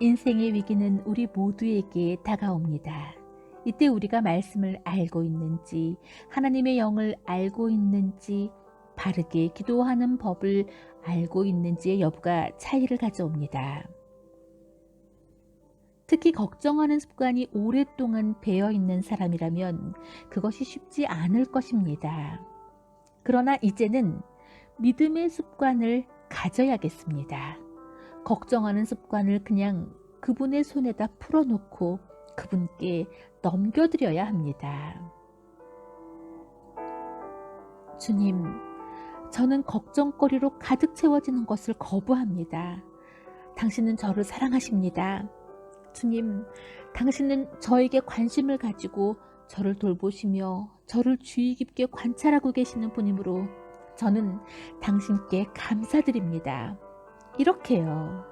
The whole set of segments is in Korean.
인생의 위기는 우리 모두에게 다가옵니다. 이때 우리가 말씀을 알고 있는지, 하나님의 영을 알고 있는지, 바르게 기도하는 법을 알고 있는지의 여부가 차이를 가져옵니다. 특히 걱정하는 습관이 오랫동안 배어 있는 사람이라면 그것이 쉽지 않을 것입니다. 그러나 이제는 믿음의 습관을 가져야겠습니다. 걱정하는 습관을 그냥 그분의 손에다 풀어놓고 그분께 넘겨드려야 합니다. 주님, 저는 걱정거리로 가득 채워지는 것을 거부합니다. 당신은 저를 사랑하십니다. 주님, 당신은 저에게 관심을 가지고 저를 돌보시며 저를 주의 깊게 관찰하고 계시는 분이므로 저는 당신께 감사드립니다. 이렇게요.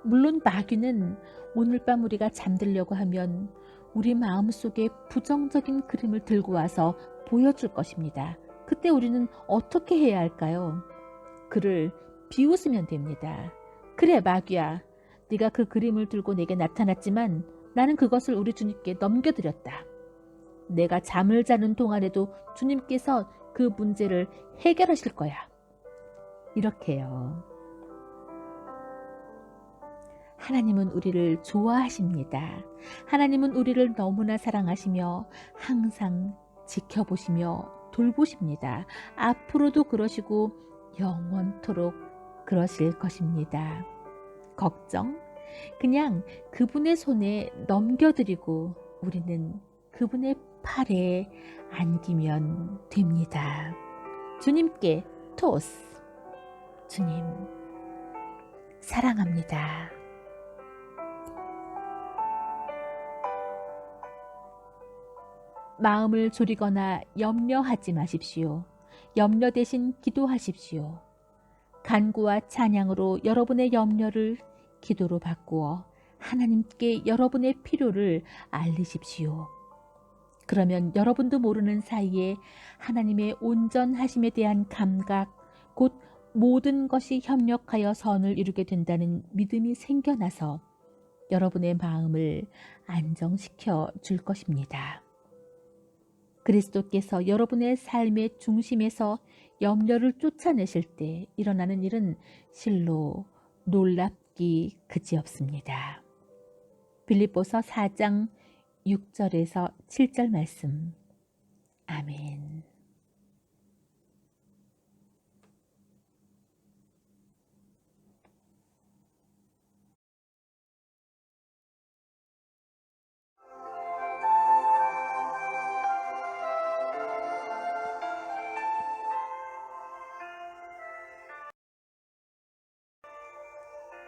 물론 마귀는 오늘 밤 우리가 잠들려고 하면 우리 마음속에 부정적인 그림을 들고 와서 보여줄 것입니다. 그때 우리는 어떻게 해야 할까요? 그를 비웃으면 됩니다. 그래 마귀야, 네가 그 그림을 들고 내게 나타났지만 나는 그것을 우리 주님께 넘겨드렸다. 내가 잠을 자는 동안에도 주님께서 그 문제를 해결하실 거야. 이렇게요. 하나님은 우리를 좋아하십니다. 하나님은 우리를 너무나 사랑하시며 항상 지켜보시며 돌보십니다. 앞으로도 그러시고 영원토록 그러실 것입니다. 걱정 그냥 그분의 손에 넘겨드리고 우리는 그분의 팔에 안기면 됩니다. 주님께 토스. 주님 사랑합니다. 마음을 졸이거나 염려하지 마십시오. 염려 대신 기도하십시오. 간구와 찬양으로 여러분의 염려를 기도로 바꾸어 하나님께 여러분의 필요를 알리십시오. 그러면 여러분도 모르는 사이에 하나님의 온전하심에 대한 감각, 곧 모든 것이 협력하여 선을 이루게 된다는 믿음이 생겨나서 여러분의 마음을 안정시켜 줄 것입니다. 그리스도께서 여러분의 삶의 중심에서 염려를 쫓아내실 때 일어나는 일은 실로 놀랍기 그지없습니다. 빌립보서 4장 6절에서 7절 말씀. 아멘.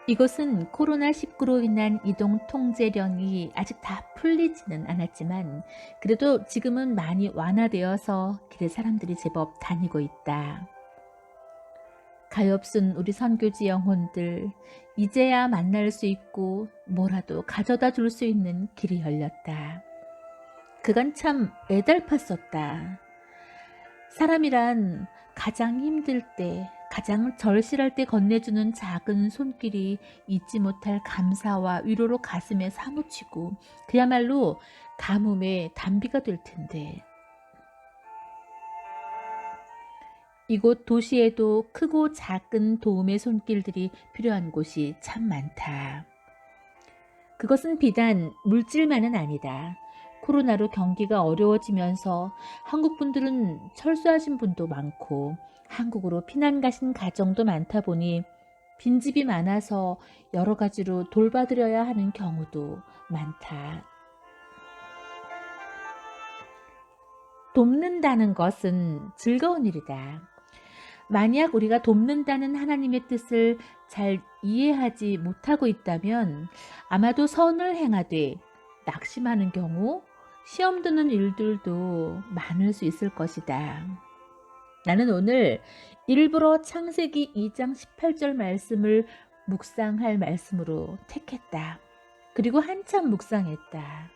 이곳은 코로나19로 인한 이동 통제령이 아직 다 풀리지는 않았지만 그래도 지금은 많이 완화되어서 길에 사람들이 제법 다니고 있다. 가엾은 우리 선교지 영혼들, 이제야 만날 수 있고 뭐라도 가져다 줄 수 있는 길이 열렸다. 그간 참 애달팠었다. 사람이란 가장 힘들 때, 가장 절실할 때 건네주는 작은 손길이 잊지 못할 감사와 위로로 가슴에 사무치고 그야말로 가뭄의 단비가 될 텐데, 이곳 도시에도 크고 작은 도움의 손길들이 필요한 곳이 참 많다. 그것은 비단 물질만은 아니다. 코로나로 경기가 어려워지면서 한국 분들은 철수하신 분도 많고 한국으로 피난 가신 가정도 많다 보니 빈집이 많아서 여러 가지로 돌봐드려야 하는 경우도 많다. 돕는다는 것은 즐거운 일이다. 만약 우리가 돕는다는 하나님의 뜻을 잘 이해하지 못하고 있다면 아마도 선을 행하되 낙심하는 경우, 시험 드는 일들도 많을 수 있을 것이다. 나는 오늘 일부러 창세기 2장 18절 말씀을 묵상할 말씀으로 택했다. 그리고 한참 묵상했다.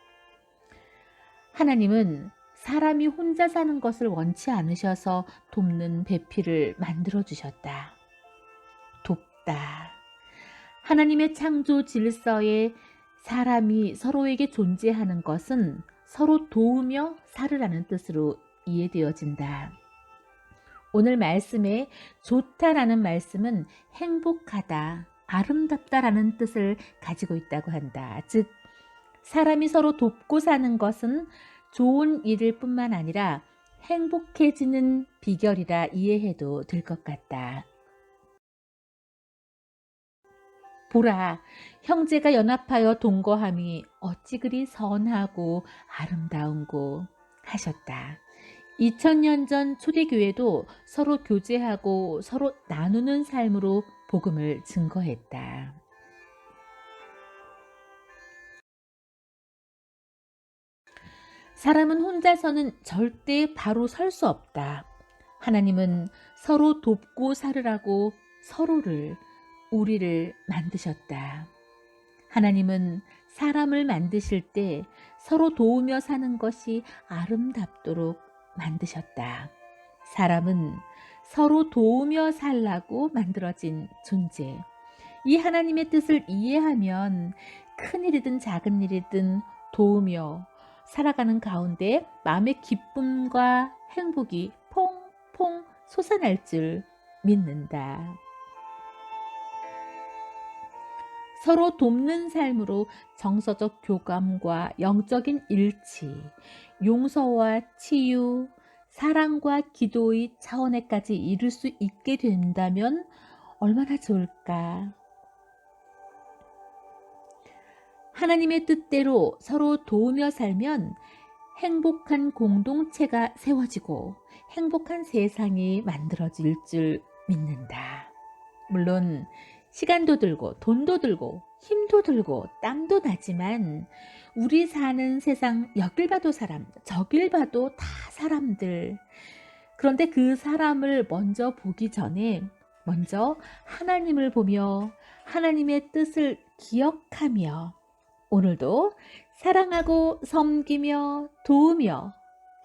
하나님은 사람이 혼자 사는 것을 원치 않으셔서 돕는 배필을 만들어 주셨다. 돕다. 하나님의 창조 질서에 사람이 서로에게 존재하는 것은 서로 도우며 살으라는 뜻으로 이해되어진다. 오늘 말씀에 좋다라는 말씀은 행복하다, 아름답다라는 뜻을 가지고 있다고 한다. 즉, 사람이 서로 돕고 사는 것은 좋은 일일 뿐만 아니라 행복해지는 비결이라 이해해도 될 것 같다. 보라, 형제가 연합하여 동거함이 어찌 그리 선하고 아름다운고 하셨다. 2000년 전 초대교회도 서로 교제하고 서로 나누는 삶으로 복음을 증거했다. 사람은 혼자서는 절대 바로 설 수 없다. 하나님은 서로 돕고 살으라고 서로를, 우리를 만드셨다. 하나님은 사람을 만드실 때 서로 도우며 사는 것이 아름답도록 만드셨다. 사람은 서로 도우며 살라고 만들어진 존재. 이 하나님의 뜻을 이해하면 큰 일이든 작은 일이든 도우며 살아가는 가운데 마음의 기쁨과 행복이 퐁퐁 솟아날 줄 믿는다. 서로 돕는 삶으로 정서적 교감과 영적인 일치, 용서와 치유, 사랑과 기도의 차원에까지 이룰 수 있게 된다면 얼마나 좋을까? 하나님의 뜻대로 서로 도우며 살면 행복한 공동체가 세워지고 행복한 세상이 만들어질 줄 믿는다. 물론 시간도 들고 돈도 들고 힘도 들고 땀도 나지만 우리 사는 세상 여길 봐도 사람, 저길 봐도 다 사람들. 그런데 그 사람을 먼저 보기 전에 먼저 하나님을 보며 하나님의 뜻을 기억하며 오늘도 사랑하고 섬기며 도우며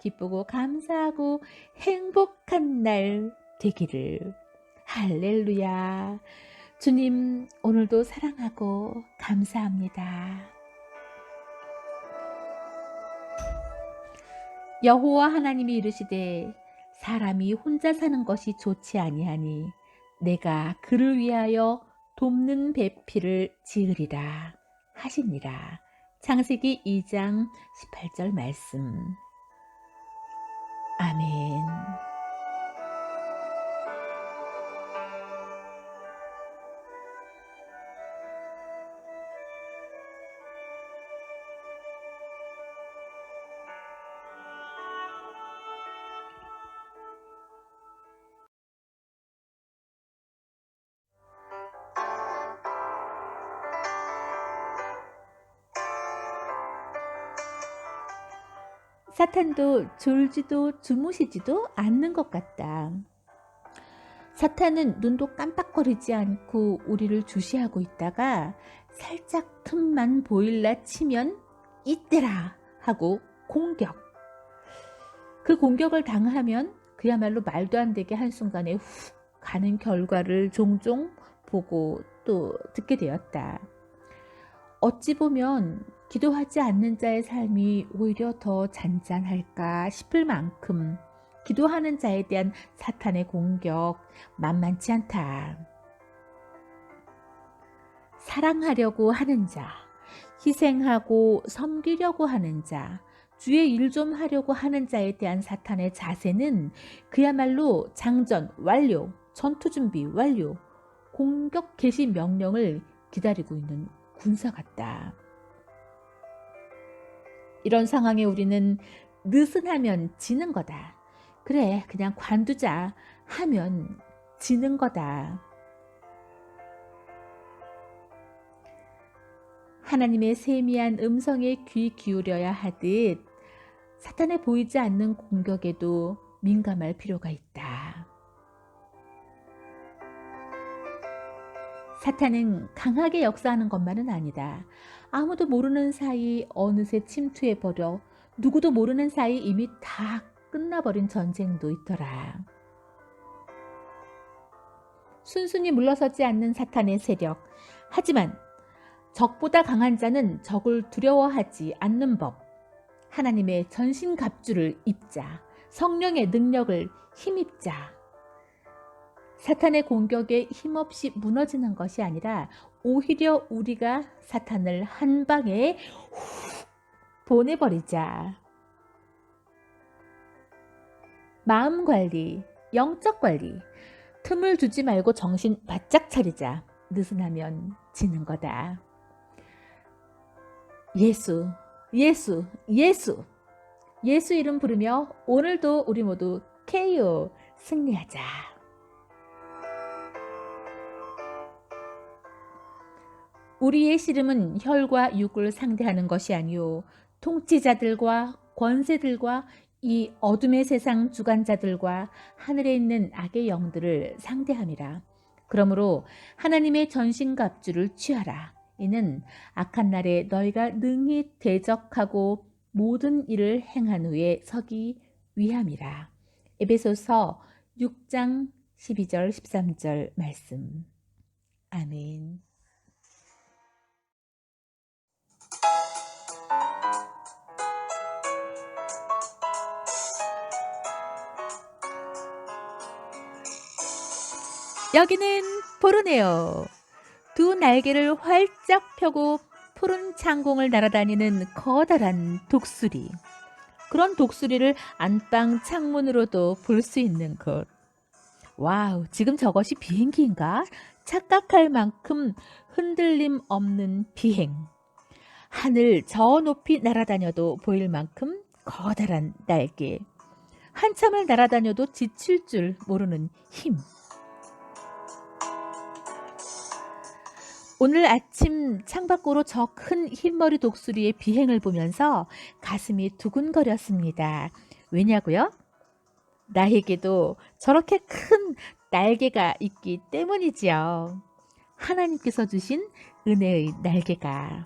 기쁘고 감사하고 행복한 날 되기를. 할렐루야. 주님, 오늘도 사랑하고 감사합니다. 여호와 하나님이 이르시되 사람이 혼자 사는 것이 좋지 아니하니 내가 그를 위하여 돕는 배필을 지으리라 하시니라. 창세기 2장 18절 말씀. 아멘. 사탄도 졸지도 주무시지도 않는 것 같다. 사탄은 눈도 깜빡거리지 않고 우리를 주시하고 있다가 살짝 틈만 보일라 치면 이때라 하고 공격. 그 공격을 당하면 그야말로 말도 안 되게 한순간에 훅 가는 결과를 종종 보고 또 듣게 되었다. 어찌 보면 기도하지 않는 자의 삶이 오히려 더 잔잔할까 싶을 만큼 기도하는 자에 대한 사탄의 공격 만만치 않다. 사랑하려고 하는 자, 희생하고 섬기려고 하는 자, 주의 일 좀 하려고 하는 자에 대한 사탄의 자세는 그야말로 장전 완료, 전투 준비 완료, 공격 개시 명령을 기다리고 있는 군사 같다. 이런 상황에 우리는 느슨하면 지는 거다. 그래, 그냥 관두자 하면 지는 거다. 하나님의 세미한 음성에 귀 기울여야 하듯 사탄에 보이지 않는 공격에도 민감할 필요가 있다. 사탄은 강하게 역사하는 것만은 아니다. 아무도 모르는 사이 어느새 침투해버려 누구도 모르는 사이 이미 다 끝나버린 전쟁도 있더라. 순순히 물러서지 않는 사탄의 세력, 하지만 적보다 강한 자는 적을 두려워하지 않는 법. 하나님의 전신갑주를 입자. 성령의 능력을 힘입자. 사탄의 공격에 힘없이 무너지는 것이 아니라 오히려 우리가 사탄을 한 방에 보내버리자. 마음 관리, 영적 관리. 틈을 두지 말고 정신 바짝 차리자. 느슨하면 지는 거다. 예수, 예수, 예수. 예수 이름 부르며 오늘도 우리 모두 KO 승리하자. 우리의 씨름은 혈과 육을 상대하는 것이 아니요 통치자들과 권세들과 이 어둠의 세상 주관자들과 하늘에 있는 악의 영들을 상대함이라. 그러므로 하나님의 전신갑주를 취하라. 이는 악한 날에 너희가 능히 대적하고 모든 일을 행한 후에 서기 위함이라. 에베소서 6장 12절 13절 말씀. 아멘. 여기는 보르네오. 두 날개를 활짝 펴고 푸른 창공을 날아다니는 커다란 독수리. 그런 독수리를 안방 창문으로도 볼 수 있는 곳. 와우, 지금 저것이 비행기인가? 착각할 만큼 흔들림 없는 비행. 하늘 저 높이 날아다녀도 보일 만큼 커다란 날개. 한참을 날아다녀도 지칠 줄 모르는 힘. 오늘 아침 창밖으로 저 큰 흰머리 독수리의 비행을 보면서 가슴이 두근거렸습니다. 왜냐고요? 나에게도 저렇게 큰 날개가 있기 때문이지요. 하나님께서 주신 은혜의 날개가.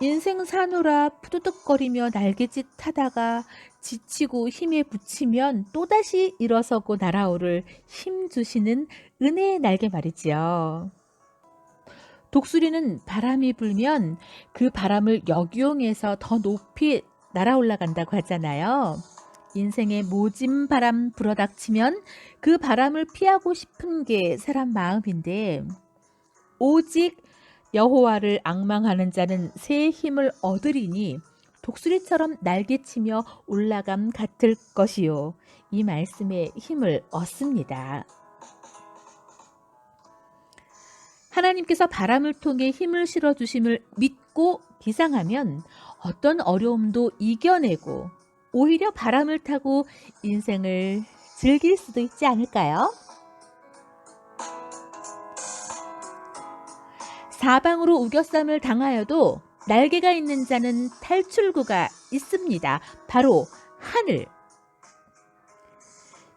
인생 사노라 푸드득거리며 날개짓 하다가 지치고 힘에 부치면 또다시 일어서고 날아오를 힘 주시는 은혜의 날개 말이지요. 독수리는 바람이 불면 그 바람을 역이용해서 더 높이 날아 올라간다고 하잖아요. 인생에 모진 바람 불어닥치면 그 바람을 피하고 싶은 게 사람 마음인데, 오직 여호와를 앙망하는 자는 새 힘을 얻으리니 독수리처럼 날개치며 올라감 같을 것이요. 이 말씀에 힘을 얻습니다. 하나님께서 바람을 통해 힘을 실어주심을 믿고 비상하면 어떤 어려움도 이겨내고 오히려 바람을 타고 인생을 즐길 수도 있지 않을까요? 사방으로 우겨쌈을 당하여도 날개가 있는 자는 탈출구가 있습니다. 바로 하늘.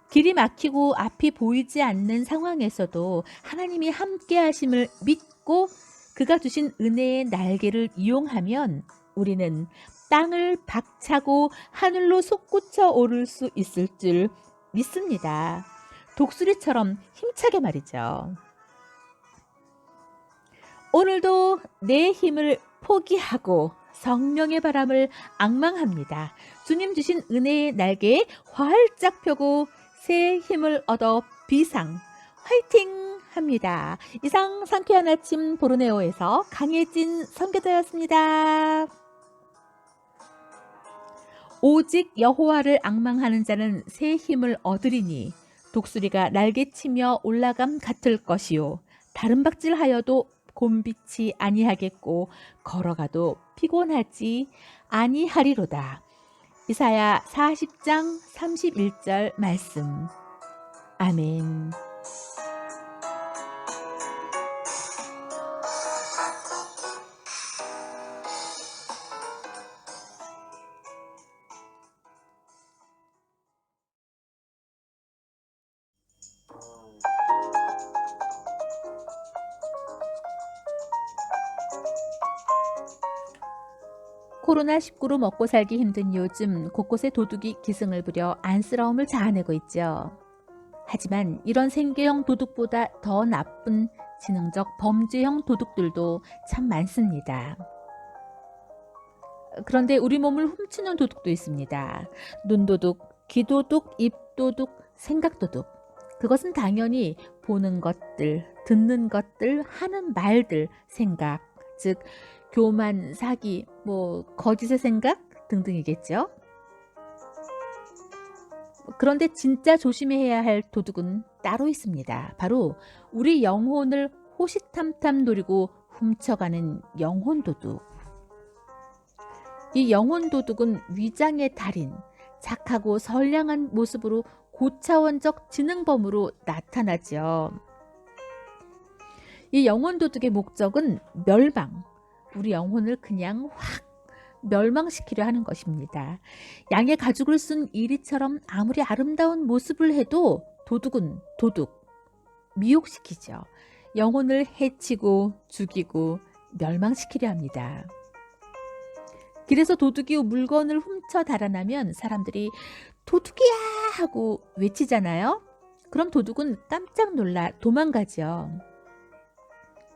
길이 막히고 앞이 보이지 않는 상황에서도 하나님이 함께 하심을 믿고 그가 주신 은혜의 날개를 이용하면 우리는 땅을 박차고 하늘로 솟구쳐 오를 수 있을 줄 믿습니다. 독수리처럼 힘차게 말이죠. 오늘도 내 힘을 포기하고 성령의 바람을 앙망합니다. 주님 주신 은혜의 날개에 활짝 펴고 새 힘을 얻어 비상 화이팅 합니다. 이상 상쾌한 아침 보르네오에서 강혜진 선교사였습니다. 오직 여호와를 앙망하는 자는 새 힘을 얻으리니 독수리가 날개치며 올라감 같을 것이요. 다른 박질하여도 곤비치 아니하겠고 걸어가도 피곤하지 아니하리로다. 이사야 40장 31절 말씀. 아멘. 코로나19로 먹고 살기 힘든 요즘 곳곳에 도둑이 기승을 부려 안쓰러움을 자아내고 있죠. 하지만 이런 생계형 도둑보다 더 나쁜 지능적 범죄형 도둑들도 참 많습니다. 그런데 우리 몸을 훔치는 도둑도 있습니다. 눈도둑, 귀도둑, 입도둑, 생각도둑. 그것은 당연히 보는 것들, 듣는 것들, 하는 말들, 생각, 즉 교만, 사기, 거짓의 생각 등등이겠죠. 그런데 진짜 조심해야 할 도둑은 따로 있습니다. 바로 우리 영혼을 호시탐탐 노리고 훔쳐가는 영혼 도둑. 이 영혼 도둑은 위장의 달인, 착하고 선량한 모습으로 고차원적 지능범으로 나타나죠. 이 영혼 도둑의 목적은 멸망, 우리 영혼을 그냥 확 멸망시키려 하는 것입니다. 양의 가죽을 쓴 이리처럼 아무리 아름다운 모습을 해도 도둑은 도둑, 미혹시키죠. 영혼을 해치고 죽이고 멸망시키려 합니다. 그래서 도둑이 물건을 훔쳐 달아나면 사람들이 도둑이야 하고 외치잖아요. 그럼 도둑은 깜짝 놀라 도망가죠.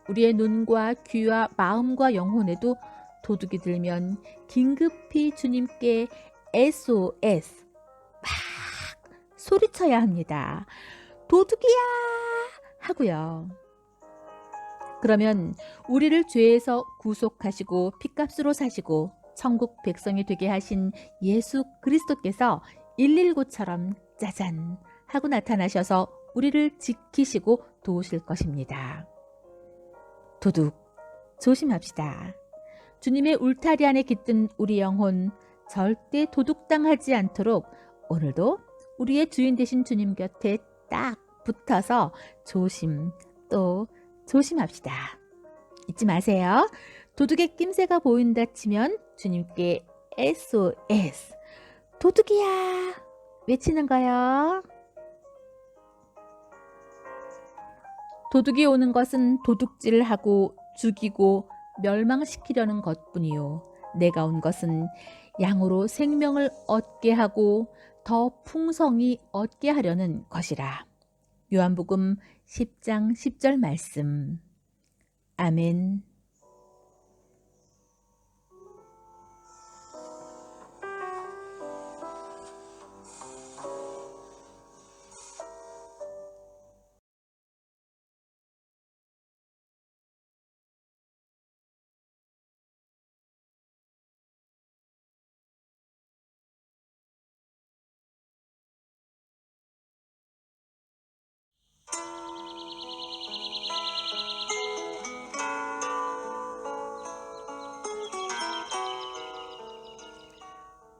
우리의 눈과 귀와 마음과 영혼에도 도둑이 들면 긴급히 주님께 SOS 막 소리쳐야 합니다. 도둑이야 하고요. 그러면 우리를 죄에서 구속하시고 핏값으로 사시고 천국 백성이 되게 하신 예수 그리스도께서 119처럼 짜잔 하고 나타나셔서 우리를 지키시고 도우실 것입니다. 도둑 조심합시다. 주님의 울타리 안에 깃든 우리 영혼 절대 도둑당하지 않도록 오늘도 우리의 주인 되신 주님 곁에 딱 붙어서 조심 또 조심합시다. 잊지 마세요. 도둑의 낌새가 보인다 치면 주님께 SOS 도둑이야 외치는 거요. 도둑이 오는 것은 도둑질을 하고 죽이고 멸망시키려는 것뿐이요. 내가 온 것은 양으로 생명을 얻게 하고 더 풍성히 얻게 하려는 것이라. 요한복음 10장 10절 말씀. 아멘.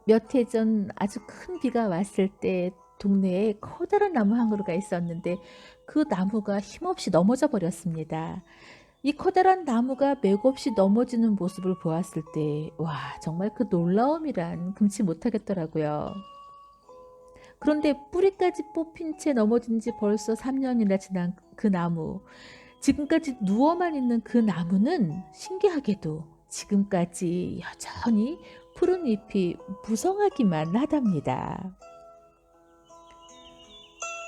몇 해 전 아주 큰 비가 왔을 때 동네에 커다란 나무 한 그루가 있었는데 그 나무가 힘없이 넘어져 버렸습니다. 이 커다란 나무가 맥없이 넘어지는 모습을 보았을 때 정말 그 놀라움이란 금치 못하겠더라고요. 그런데 뿌리까지 뽑힌 채 넘어진 지 벌써 3년이나 지난 그 나무, 지금까지 누워만 있는 그 나무는 신기하게도 지금까지 여전히 푸른 잎이 무성하기만 하답니다.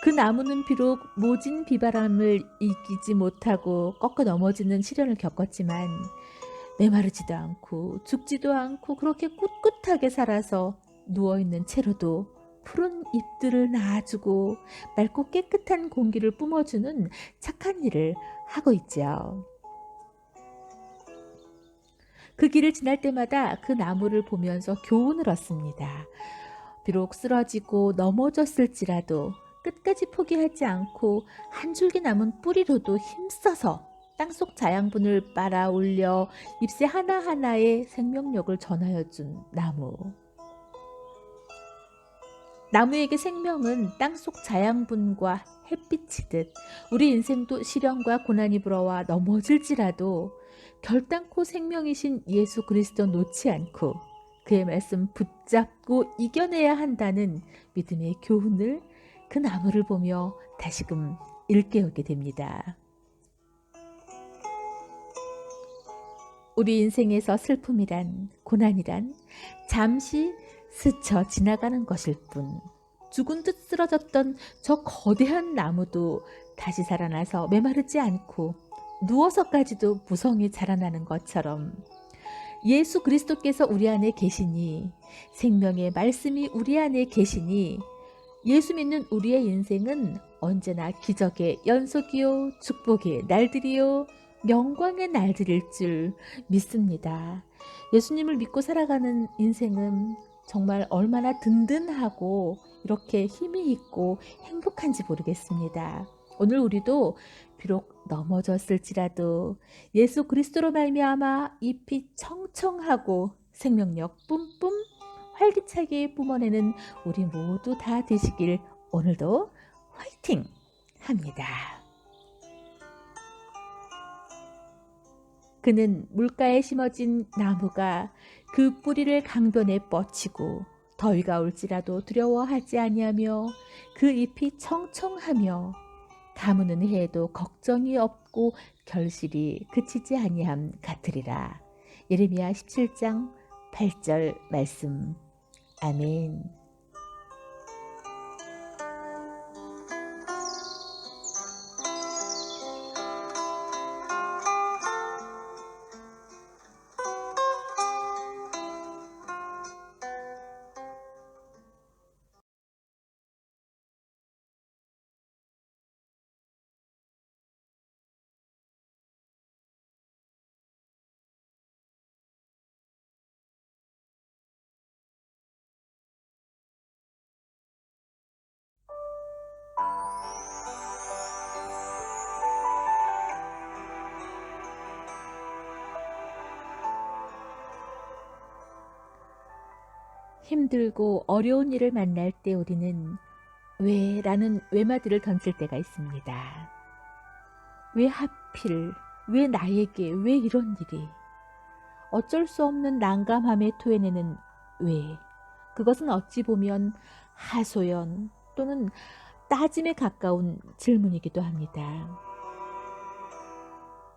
그 나무는 비록 모진 비바람을 이기지 못하고 꺾어 넘어지는 시련을 겪었지만 메마르지도 않고 죽지도 않고 그렇게 꿋꿋하게 살아서 누워있는 채로도 푸른 잎들을 낳아주고 맑고 깨끗한 공기를 뿜어주는 착한 일을 하고 있죠. 그 길을 지날 때마다 그 나무를 보면서 교훈을 얻습니다. 비록 쓰러지고 넘어졌을지라도 끝까지 포기하지 않고 한 줄기 남은 뿌리로도 힘써서 땅속 자양분을 빨아 올려 잎새 하나하나에 생명력을 전하여 준 나무. 나무에게 생명은 땅속 자양분과 햇빛이듯 우리 인생도 시련과 고난이 불어와 넘어질지라도 결단코 생명이신 예수 그리스도 놓지 않고 그의 말씀 붙잡고 이겨내야 한다는 믿음의 교훈을 그 나무를 보며 다시금 일깨우게 됩니다. 우리 인생에서 슬픔이란 고난이란 잠시 스쳐 지나가는 것일 뿐 죽은 듯 쓰러졌던 저 거대한 나무도 다시 살아나서 메마르지 않고 누워서까지도 무성이 자라나는 것처럼 예수 그리스도께서 우리 안에 계시니, 생명의 말씀이 우리 안에 계시니, 예수 믿는 우리의 인생은 언제나 기적의 연속이요, 축복의 날들이요, 영광의 날들일 줄 믿습니다. 예수님을 믿고 살아가는 인생은 정말 얼마나 든든하고 이렇게 힘이 있고 행복한지 모르겠습니다. 오늘 우리도 비록 넘어졌을지라도 예수 그리스도로 말미암아 잎이 청청하고 생명력 뿜뿜 활기차게 뿜어내는 우리 모두 다 되시길 오늘도 화이팅 합니다. 그는 물가에 심어진 나무가 그 뿌리를 강변에 뻗치고 더위가 올지라도 두려워하지 아니하며 그 잎이 청청하며 가무는 해에도 걱정이 없고 결실이 그치지 아니함 같으리라. 예레미야 17장 8절 말씀. 아멘. 힘들고 어려운 일을 만날 때 우리는 왜? 라는 왜마디를 던질 때가 있습니다. 왜 하필? 왜 나에게? 왜 이런 일이? 어쩔 수 없는 난감함에 토해내는 왜? 그것은 어찌 보면 하소연 또는 따짐에 가까운 질문이기도 합니다.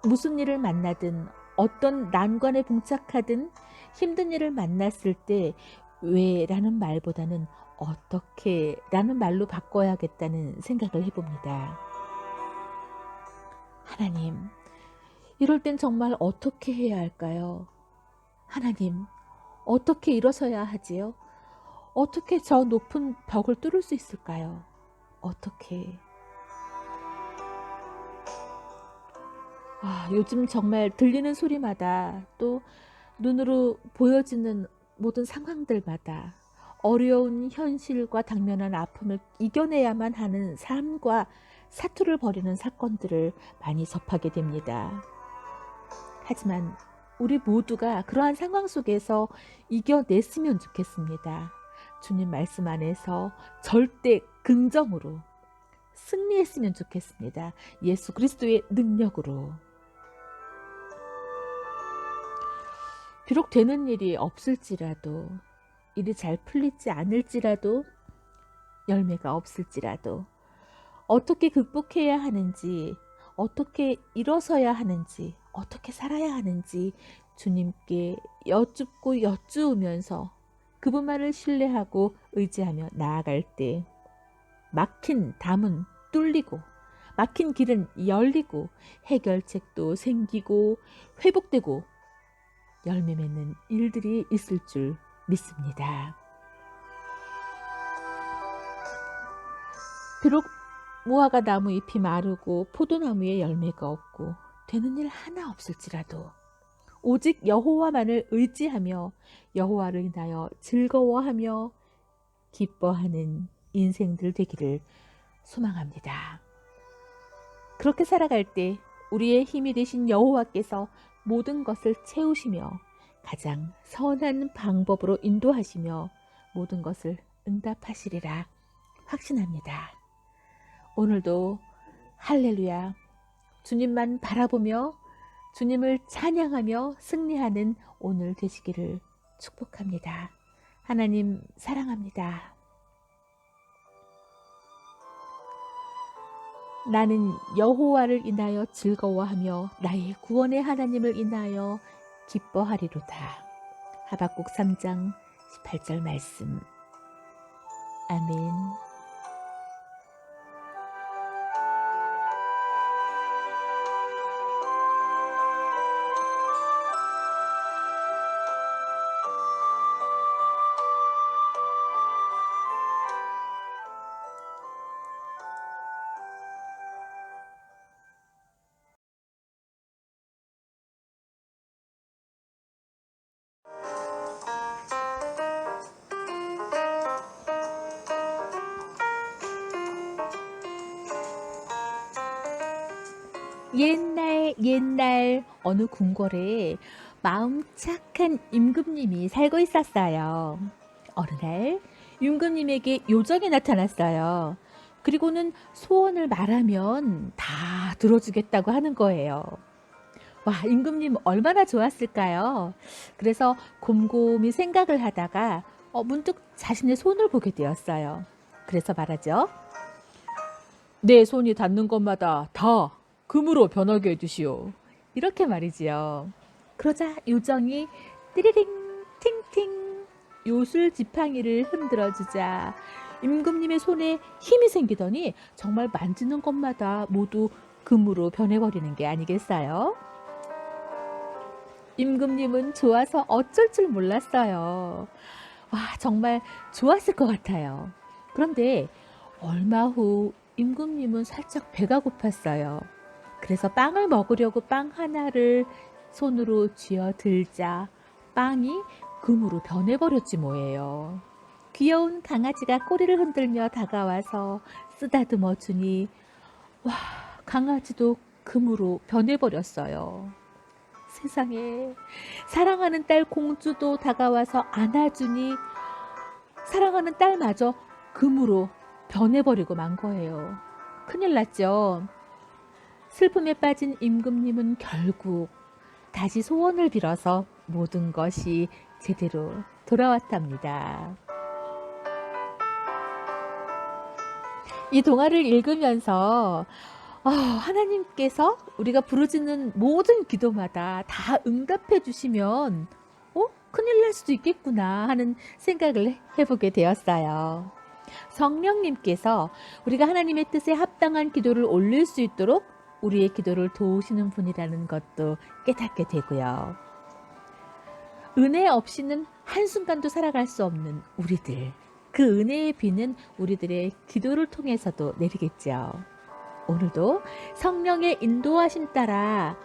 무슨 일을 만나든 어떤 난관에 봉착하든 힘든 일을 만났을 때 왜라는 말보다는 어떻게 라는 말로 바꿔야겠다는 생각을 해봅니다. 하나님, 이럴 땐 정말 어떻게 해야 할까요? 하나님, 어떻게 일어서야 하지요? 어떻게 저 높은 벽을 뚫을 수 있을까요? 어떻게? 요즘 정말 들리는 소리마다 또 눈으로 보여지는 모든 상황들마다 어려운 현실과 당면한 아픔을 이겨내야만 하는 삶과 사투를 벌이는 사건들을 많이 접하게 됩니다. 하지만 우리 모두가 그러한 상황 속에서 이겨냈으면 좋겠습니다. 주님 말씀 안에서 절대 긍정으로 승리했으면 좋겠습니다. 예수 그리스도의 능력으로. 비록 되는 일이 없을지라도, 일이 잘 풀리지 않을지라도, 열매가 없을지라도, 어떻게 극복해야 하는지, 어떻게 일어서야 하는지, 어떻게 살아야 하는지 주님께 여쭙고 여쭈으면서 그분만을 신뢰하고 의지하며 나아갈 때 막힌 담은 뚫리고 막힌 길은 열리고 해결책도 생기고 회복되고 열매 맺는 일들이 있을 줄 믿습니다. 비록 무화과 나무 잎이 마르고 포도나무에 열매가 없고 되는 일 하나 없을지라도 오직 여호와만을 의지하며 여호와를 인하여 즐거워하며 기뻐하는 인생들 되기를 소망합니다. 그렇게 살아갈 때 우리의 힘이 되신 여호와께서 모든 것을 채우시며 가장 선한 방법으로 인도하시며 모든 것을 응답하시리라 확신합니다. 오늘도 할렐루야, 주님만 바라보며 주님을 찬양하며 승리하는 오늘 되시기를 축복합니다. 하나님 사랑합니다. 나는 여호와를 인하여 즐거워하며 나의 구원의 하나님을 인하여 기뻐하리로다. 하박국 3장 18절 말씀. 아멘. 옛날 옛날 어느 궁궐에 마음 착한 임금님이 살고 있었어요. 어느 날 임금님에게 요정이 나타났어요. 그리고는 소원을 말하면 다 들어주겠다고 하는 거예요. 와, 임금님 얼마나 좋았을까요? 그래서 곰곰이 생각을 하다가 문득 자신의 손을 보게 되었어요. 그래서 말하죠. 내 손이 닿는 것마다 다 금으로 변하게 해주시오. 이렇게 말이지요. 그러자 요정이 띠리링 팅팅 요술 지팡이를 흔들어 주자 임금님의 손에 힘이 생기더니 정말 만지는 것마다 모두 금으로 변해버리는 게 아니겠어요? 임금님은 좋아서 어쩔 줄 몰랐어요. 와, 정말 좋았을 것 같아요. 그런데 얼마 후 임금님은 살짝 배가 고팠어요. 그래서 빵을 먹으려고 빵 하나를 손으로 쥐어 들자 빵이 금으로 변해버렸지 뭐예요. 귀여운 강아지가 꼬리를 흔들며 다가와서 쓰다듬어 주니 와, 강아지도 금으로 변해버렸어요. 세상에, 사랑하는 딸 공주도 다가와서 안아주니 사랑하는 딸마저 금으로 변해버리고 만 거예요. 큰일 났죠. 슬픔에 빠진 임금님은 결국 다시 소원을 빌어서 모든 것이 제대로 돌아왔답니다. 이 동화를 읽으면서 하나님께서 우리가 부르짖는 모든 기도마다 다 응답해 주시면 큰일 날 수도 있겠구나 하는 생각을 해보게 되었어요. 성령님께서 우리가 하나님의 뜻에 합당한 기도를 올릴 수 있도록 우리의 기도를 도우시는 분이라는 것도 깨닫게 되고요. 은혜 없이는 한순간도 살아갈 수 없는 우리들, 그 은혜의 비는 우리들의 기도를 통해서도 내리겠죠. 오늘도 성령의 인도하심 따라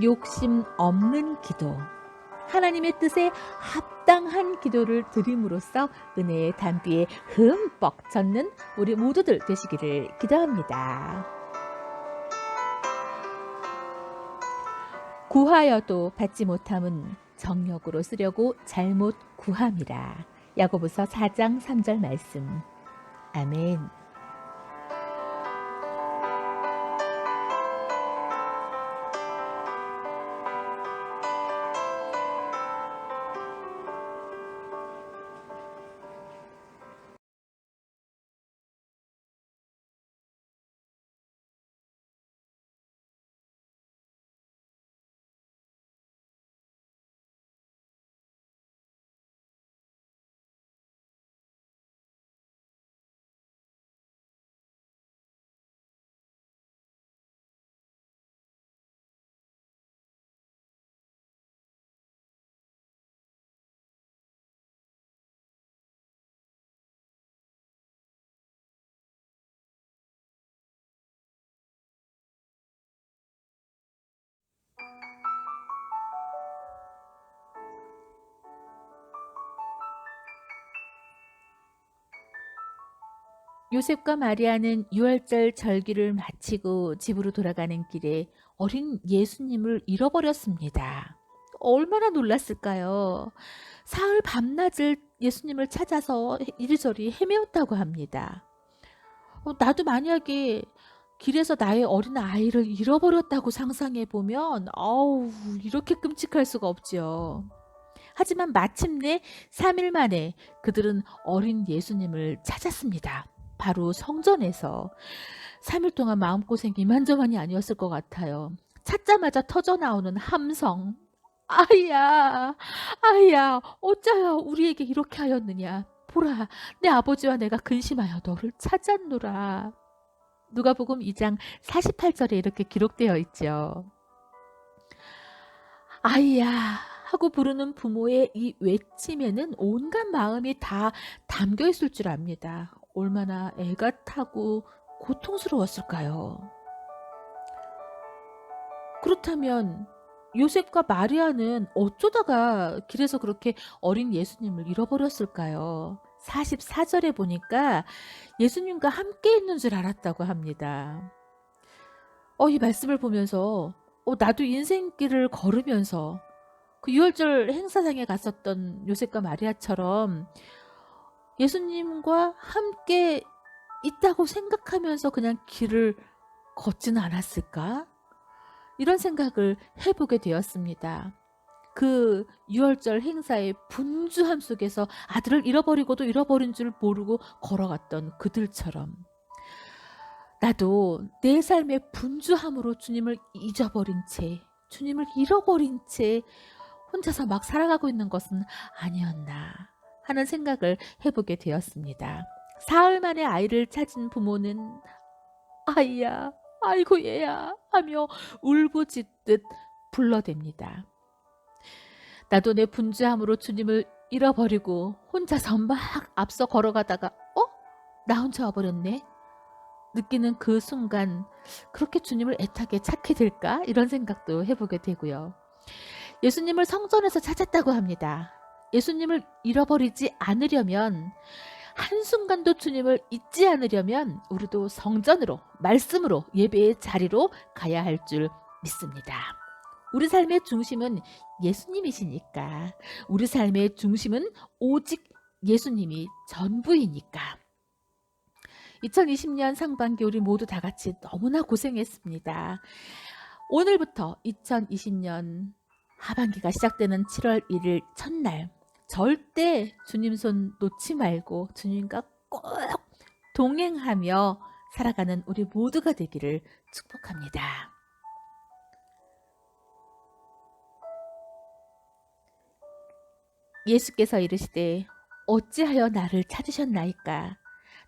욕심 없는 기도, 하나님의 뜻에 합당한 기도를 드림으로써 은혜의 단비에 흠뻑 젖는 우리 모두들 되시기를 기도합니다. 구하여도 받지 못함은 정력으로 쓰려고 잘못 구함이라. 야고보서 4장 3절 말씀. 아멘. 요셉과 마리아는 유월절 절기를 마치고 집으로 돌아가는 길에 어린 예수님을 잃어버렸습니다. 얼마나 놀랐을까요? 사흘 밤낮을 예수님을 찾아서 이리저리 헤매었다고 합니다. 나도 만약에 길에서 나의 어린 아이를 잃어버렸다고 상상해 보면 이렇게 끔찍할 수가 없죠. 하지만 마침내 3일 만에 그들은 어린 예수님을 찾았습니다. 바로 성전에서. 3일 동안 마음고생이 이만저만이 아니었을 것 같아요. 찾자마자 터져나오는 함성. 아이야, 아이야, 어쩌여 우리에게 이렇게 하였느냐. 보라, 내 아버지와 내가 근심하여 너를 찾았노라. 누가복음 2장 48절에 이렇게 기록되어 있죠. 아이야 하고 부르는 부모의 이 외침에는 온갖 마음이 다 담겨 있을 줄 압니다. 얼마나 애가 타고 고통스러웠을까요? 그렇다면 요셉과 마리아는 어쩌다가 길에서 그렇게 어린 예수님을 잃어버렸을까요? 44절에 보니까 예수님과 함께 있는 줄 알았다고 합니다. 이 말씀을 보면서 나도 인생길을 걸으면서 그 유월절 행사장에 갔었던 요셉과 마리아처럼 예수님과 함께 있다고 생각하면서 그냥 길을 걷지는 않았을까? 이런 생각을 해보게 되었습니다. 그 유월절 행사의 분주함 속에서 아들을 잃어버리고도 잃어버린 줄 모르고 걸어갔던 그들처럼 나도 내 삶의 분주함으로 주님을 잊어버린 채, 주님을 잃어버린 채 혼자서 막 살아가고 있는 것은 아니었나 하는 생각을 해보게 되었습니다. 사흘 만에 아이를 찾은 부모는 아이야, 아이고 얘야 하며 울부짖듯 불러댑니다. 나도 내 분주함으로 주님을 잃어버리고 혼자서 막 앞서 걸어가다가 나 혼자 와버렸네 느끼는 그 순간 그렇게 주님을 애타게 찾게 될까? 이런 생각도 해보게 되고요. 예수님을 성전에서 찾았다고 합니다. 예수님을 잃어버리지 않으려면, 한순간도 주님을 잊지 않으려면 우리도 성전으로, 말씀으로, 예배의 자리로 가야 할 줄 믿습니다. 우리 삶의 중심은 예수님이시니까, 우리 삶의 중심은 오직 예수님이 전부이니까. 2020년 상반기 우리 모두 다 같이 너무나 고생했습니다. 오늘부터 2020년 하반기가 시작되는 7월 1일 첫날, 절대 주님 손 놓지 말고 주님과 꼭 동행하며 살아가는 우리 모두가 되기를 축복합니다. 예수께서 이르시되 어찌하여 나를 찾으셨나이까?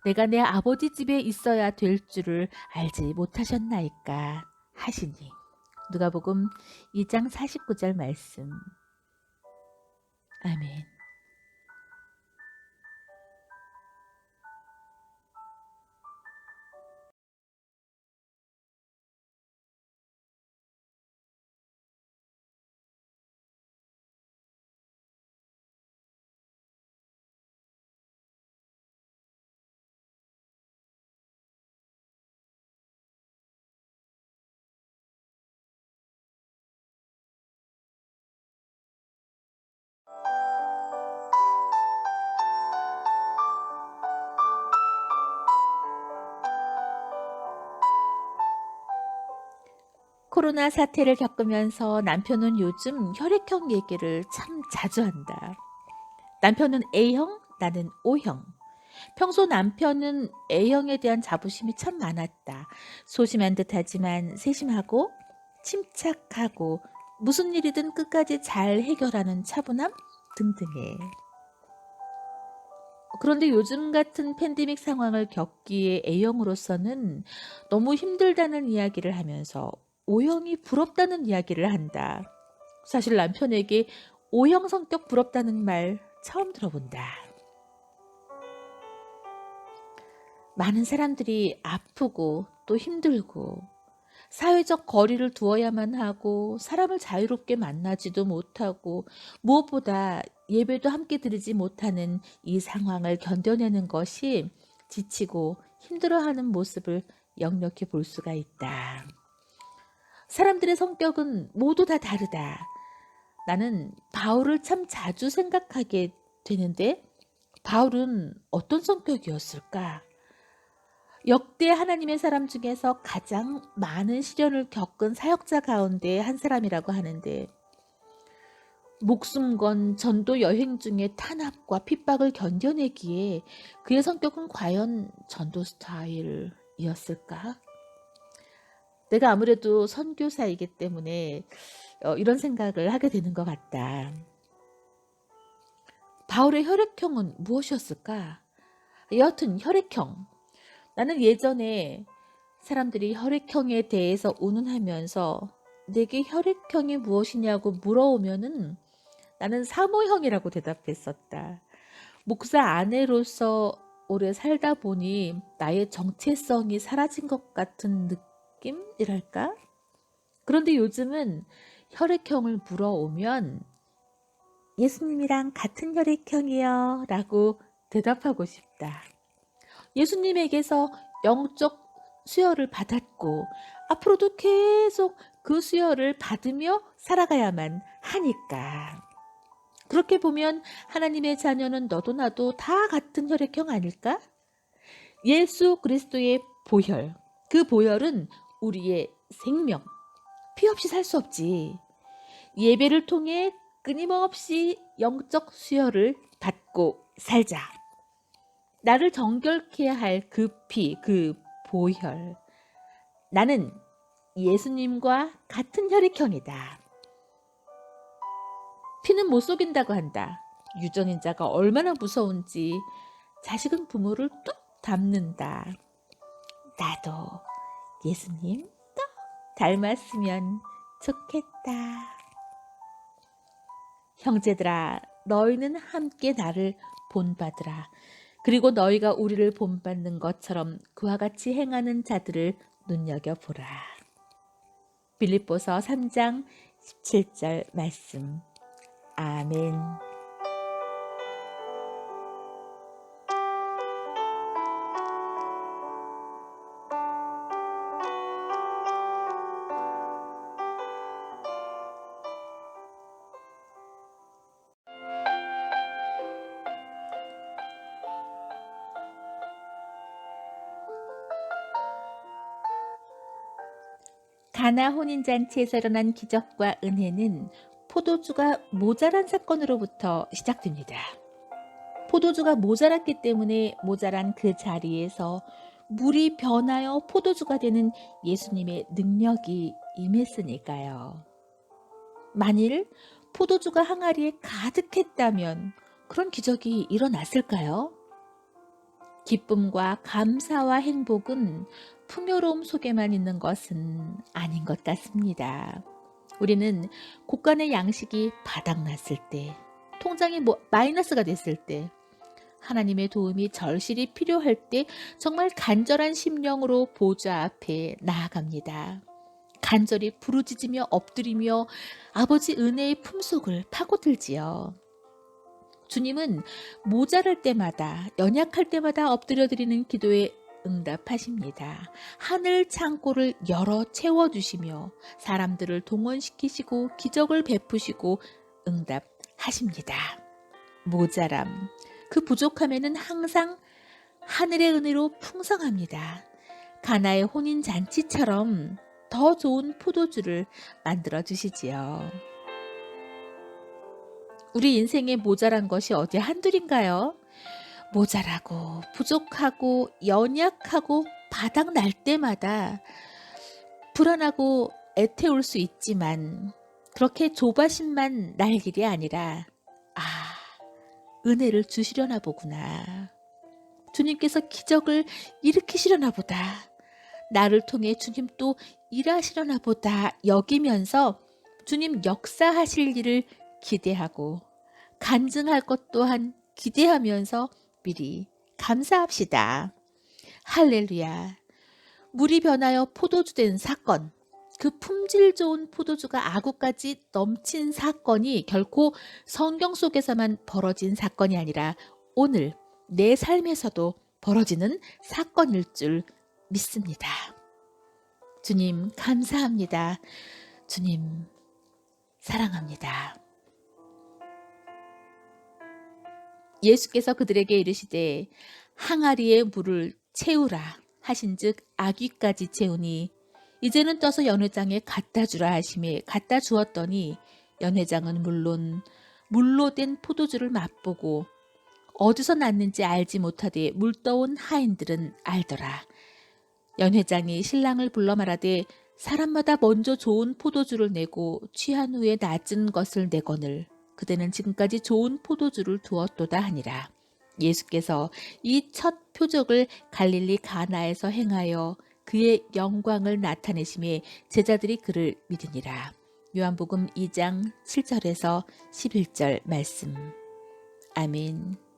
내가 내 아버지 집에 있어야 될 줄을 알지 못하셨나이까? 하시니. 누가복음 2장 49절 말씀. 아멘. 코로나 사태를 겪으면서 남편은 요즘 혈액형 얘기를 참 자주 한다. 남편은 A형, 나는 O형. 평소 남편은 A형에 대한 자부심이 참 많았다. 소심한 듯하지만 세심하고 침착하고 무슨 일이든 끝까지 잘 해결하는 차분함 등등해. 그런데 요즘 같은 팬데믹 상황을 겪기에 A형으로서는 너무 힘들다는 이야기를 하면서 O형이 부럽다는 이야기를 한다. 사실 남편에게 O형 성격 부럽다는 말 처음 들어본다. 많은 사람들이 아프고 또 힘들고 사회적 거리를 두어야만 하고 사람을 자유롭게 만나지도 못하고 무엇보다 예배도 함께 드리지 못하는 이 상황을 견뎌내는 것이 지치고 힘들어하는 모습을 역력히 볼 수가 있다. 사람들의 성격은 모두 다 다르다. 나는 바울을 참 자주 생각하게 되는데 바울은 어떤 성격이었을까? 역대 하나님의 사람 중에서 가장 많은 시련을 겪은 사역자 가운데 한 사람이라고 하는데 목숨 건 전도 여행 중에 탄압과 핍박을 견뎌내기에 그의 성격은 과연 전도 스타일이었을까? 내가 아무래도 선교사이기 때문에 이런 생각을 하게 되는 것 같다. 바울의 혈액형은 무엇이었을까? 여하튼 혈액형. 나는 예전에 사람들이 혈액형에 대해서 운운하면서 내게 혈액형이 무엇이냐고 물어오면은 나는 사모형이라고 대답했었다. 목사 아내로서 오래 살다 보니 나의 정체성이 사라진 것 같은 느낌이랄까? 그런데 요즘은 혈액형을 물어오면 예수님이랑 같은 혈액형이요 라고 대답하고 싶다. 예수님에게서 영적 수혈을 받았고 앞으로도 계속 그 수혈을 받으며 살아가야만 하니까. 그렇게 보면 하나님의 자녀는 너도 나도 다 같은 혈액형 아닐까? 예수 그리스도의 보혈, 그 보혈은 우리의 생명, 피 없이 살 수 없지. 예배를 통해 끊임없이 영적 수혈을 받고 살자. 나를 정결케 할 그 피, 그 보혈. 나는 예수님과 같은 혈액형이다. 피는 못 속인다고 한다. 유전인자가 얼마나 무서운지 자식은 부모를 뚝 닮는다. 나도 예수님 뚝 닮았으면 좋겠다. 형제들아, 너희는 함께 나를 본받으라. 그리고 너희가 우리를 본받는 것처럼 그와 같이 행하는 자들을 눈여겨보라. 빌립보서 3장 17절 말씀. 아멘. 가나 혼인잔치에서 일어난 기적과 은혜는 포도주가 모자란 사건으로부터 시작됩니다. 포도주가 모자랐기 때문에 모자란 그 자리에서 물이 변하여 포도주가 되는 예수님의 능력이 임했으니까요. 만일 포도주가 항아리에 가득했다면 그런 기적이 일어났을까요? 기쁨과 감사와 행복은 풍요로움 속에만 있는 것은 아닌 것 같습니다. 우리는 곳간의 양식이 바닥났을 때, 통장이 마이너스가 됐을 때, 하나님의 도움이 절실히 필요할 때 정말 간절한 심령으로 보좌 앞에 나아갑니다. 간절히 부르짖으며 엎드리며 아버지 은혜의 품속을 파고들지요. 주님은 모자랄 때마다, 연약할 때마다 엎드려 드리는 기도에 응답하십니다. 하늘 창고를 열어 채워주시며 사람들을 동원시키시고 기적을 베푸시고 응답하십니다. 모자람, 그 부족함에는 항상 하늘의 은혜로 풍성합니다. 가나의 혼인잔치처럼 더 좋은 포도주를 만들어 주시지요. 우리 인생에 모자란 것이 어디 한둘인가요? 모자라고 부족하고 연약하고 바닥날 때마다 불안하고 애태울 수 있지만 그렇게 조바심만 날 일이 아니라 은혜를 주시려나 보구나. 주님께서 기적을 일으키시려나 보다. 나를 통해 주님 또 일하시려나 보다 여기면서 주님 역사하실 일을 기대하고 간증할 것 또한 기대하면서 미리 감사합시다. 할렐루야. 물이 변하여 포도주 된 사건, 그 품질 좋은 포도주가 아구까지 넘친 사건이 결코 성경 속에서만 벌어진 사건이 아니라 오늘 내 삶에서도 벌어지는 사건일 줄 믿습니다. 주님 감사합니다. 주님 사랑합니다. 예수께서 그들에게 이르시되 항아리에 물을 채우라 하신즉 아귀까지 채우니 이제는 떠서 연회장에 갖다 주라 하심에 갖다 주었더니 연회장은 물론 물로 된 포도주를 맛보고 어디서 났는지 알지 못하되 물떠온 하인들은 알더라. 연회장이 신랑을 불러 말하되 사람마다 먼저 좋은 포도주를 내고 취한 후에 낮은 것을 내거늘 그대는 지금까지 좋은 포도주를 두었도다 하니라. 예수께서 이 첫 표적을 갈릴리 가나에서 행하여 그의 영광을 나타내심에 제자들이 그를 믿으니라. 요한복음 2장 7절에서 11절 말씀. 아멘.